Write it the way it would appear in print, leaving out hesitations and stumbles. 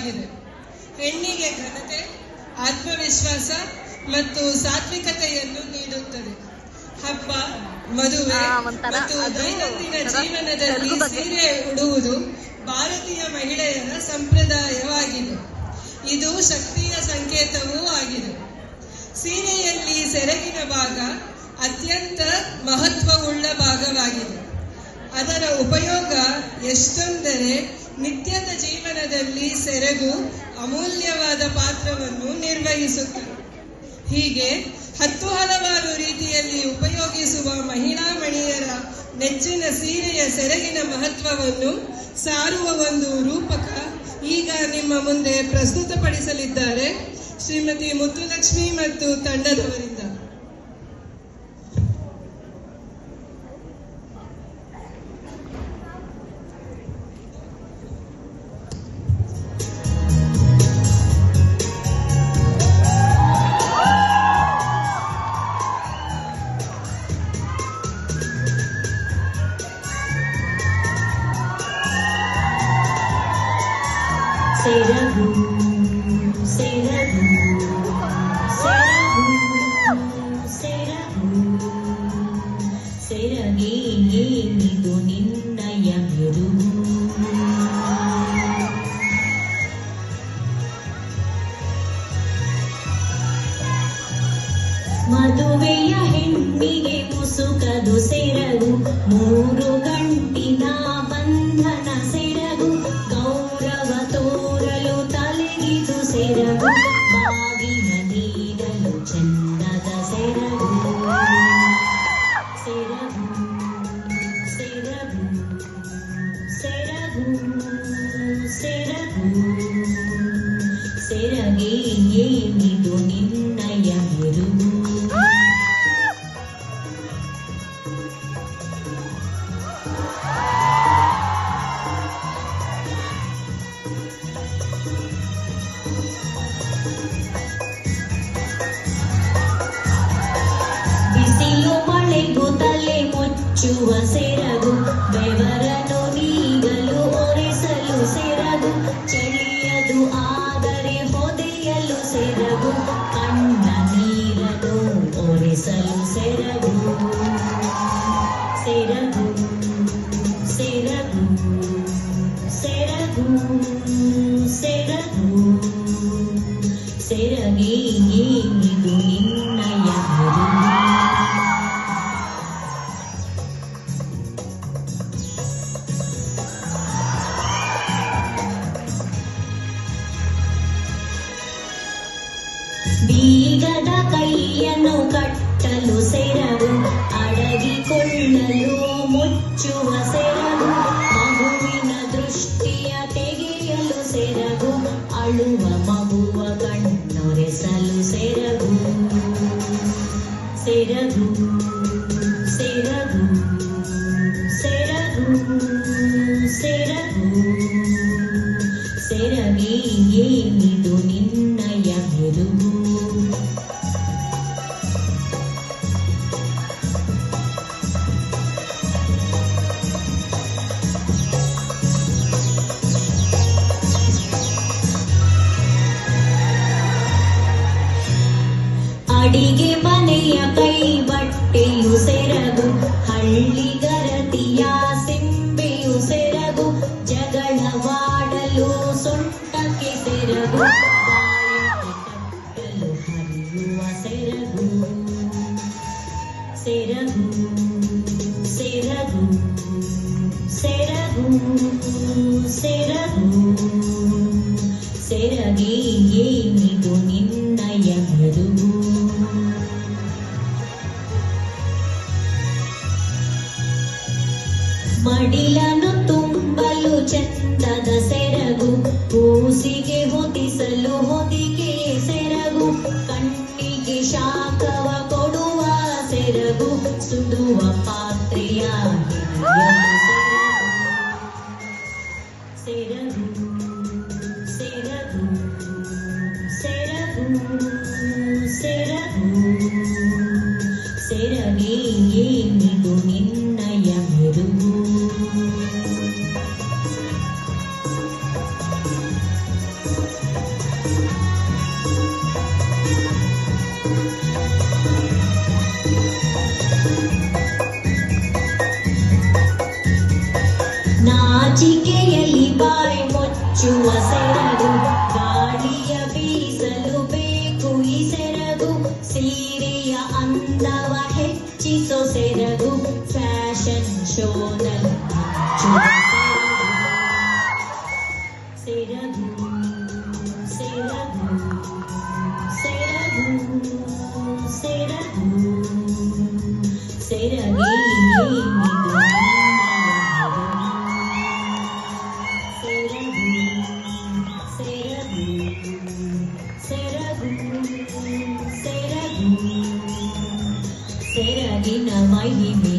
ಪ್ರತೀಕವಾಗಿದೆ. ಹೆಣ್ಣಿಗೆ ಘನತೆ, ಆತ್ಮವಿಶ್ವಾಸ ಮತ್ತು ಸಾತ್ವಿಕತೆಯನ್ನು ನೀಡುತ್ತದೆ. ಹಬ್ಬ, ಮದುವೆ ಮತ್ತು ದೈನಂದಿನ ಜೀವನದಲ್ಲಿ ಸೀರೆ ಉಡುವುದು ಭಾರತೀಯ ಮಹಿಳೆಯರ ಸಂಪ್ರದಾಯವಾಗಿದೆ. ಇದು ಶಕ್ತಿಯ ಸಂಕೇತವೂ ಆಗಿದೆ. ಸೀರೆಯಲ್ಲಿ ಸೆರಗಿನ ಭಾಗ ಅತ್ಯಂತ ಮಹತ್ವವುಳ್ಳ ಭಾಗವಾಗಿದೆ. ಅದರ ಉಪಯೋಗ ಎಷ್ಟೆಂದರೆ ನಿತ್ಯದ ಜೀವನದಲ್ಲಿ ಸೆರಗು ಅಮೂಲ್ಯವಾದ ಪಾತ್ರವನ್ನು ನಿರ್ವಹಿಸುತ್ತದೆ. ಹೀಗೆ ಹಲವಾರು ರೀತಿಯಲ್ಲಿ ಉಪಯೋಗಿಸುವ ಮಹಿಳಾ ಮಣಿಯರ ನೆಚ್ಚಿನ ಸೀರೆಯ ಸೆರಗಿನ ಮಹತ್ವವನ್ನು ಸಾರುವ ಒಂದು ರೂಪಕ ಈಗ ನಿಮ್ಮ ಮುಂದೆ ಪ್ರಸ್ತುತಪಡಿಸಲಿದ್ದಾರೆ ಶ್ರೀಮತಿ ಮುತ್ತುಲಕ್ಷ್ಮಿ ಮತ್ತು ತಂಡದವರಿಂದ. ಸೆರಗು ಸೆರಗು ಸೆರಗು ಸೆರಗು ಸೆರಗೇ ಏನಿದು ನಿನ್ನಯ ಮೆರುಗು. ಮದುವೆಯ ಹೆಣ್ಣಿಗೆ ಮುಸುಕದು ಸೆರಗು, 3 ಗಂಟಿನ ಬಂಧನ ಸೆರಗು, ಗೌರವ ತೋರಲು ತಲೆಗಿದು ಸೆರಗು, ಬಾಗಿನ ನೀಡಲು ಚಂದದ ಸೆರಗು. ಸೆರಗು ಸೆರಗು ಸೆರಗು ಸೆರಗು ಸೆರಗೇ ಏನಿದು ನಿನ್ನಯ ಮೆರುಗು. ಬಿಸಿಲು ಮಳೆಗೂ ತಲೆ ಮುಚ್ಚುವ ಸೆರಗು, ಬೆವರನ್ನು ನೀಗಲು ಒರೆಸಲು ಸೆರಗು, ಚಳಿಯದು ಆದರೆ ಹೊದೆಯಲು ಸೆರಗು, ಕಣ್ಣ ನೀರನ್ನು ಒರೆಸಲು ಸೆರಗು. ಸೆರಗು ಸೆರಗು ಸೆರಗು ಸೆರಗು ಸೆರಗೇ ಏನಿದು ನಿನ್ನಯ ಮೆರುಗು. ಬೀಗದ ಕೈಯನ್ನು ಕಟ್ಟಲು ಸೆರಗು, ಅಡಗಿಕೊಳ್ಳಲು ಮುಚ್ಚುವ ಸೆರಗು, ಮಗುವಿನ ದೃಷ್ಟಿಯ ತೆಗೆಯಲು ಸೆರಗು, ಅಳುವ ಮಗುವ ಕಣ್ಣೊರೆಸಲು ಸೆರಗು. ಸೆರಗು ಸೆರಗು ಸೆರಗು ಸೆರಗು ಸೆರಗೇ ಏನಿದು ನಿನ್ನಯ ಮೆರುಗು. ಅಡಿಗೆ ಮನೆಯ ಕೈ ಬಟ್ಟೆಯು ಸೆರಗು, ಹಳ್ಳಿಗರತಿಯ ಸಿಂಬೆಯು ಸೆರಗು, ಜಗಳವಾಡಲು ಸೊಂಟಕ್ಕೆ ಸೆರಗು, ಗಾಯಕ್ಕೆ ಕಟ್ಟಲು ಹರಿಯುವ ಸೆರಗು. ಸೆರಗು ಸೆರಗು ಸೆರಗು ಸೆರಗು ಸೆರಗೇ ಏನಿದು ನಿನ್ನಯ ಮೆರುಗು. ಮಡಿಲನ್ನು ತುಂಬಲು ಚಂದದ ಸೆರಗು, ಕೂಸಿಗೆ ಹೊದಿಸಲು ಹೊದಿಕೆ ಸೆರಗು, ಕಣ್ಣಿಗೆ ಶಾಖವ ಕೊಡುವ ಸೆರಗು, ಸುಡುವ ಪಾತ್ರೆಯ ಸೆರಗು. ಸೆರಗು ಸೆರಗು ಸೆರಗು ಸೆರಗೇ ಏನಿದು ನಿನ್ನಯ ಮೆರುಗು. ಬೇಸಿಗೆಯಲ್ಲಿ ಬಾಯಿ ಮುಚ್ಚುವ ಸೆರಗು, ಗಾಳಿಯ ಬೀಸಲು ಬೇಕು ಈ ಸೆರಗು, ಸೀರೆಯ ಅಂದವ ಹೆಚ್ಚಿಸೋ ಸೆರಗು, ಫ್ಯಾಷನ್ ಶೋನಲ್ಲಿ ಹಚ್ಚುವ ಸೆರಗು, ಸೆರಗು, ಸೆರಗು, ಸೆರಗು, ಸೆರಗೇ ಸೆರಗಿನ ಮಹಿಮೆ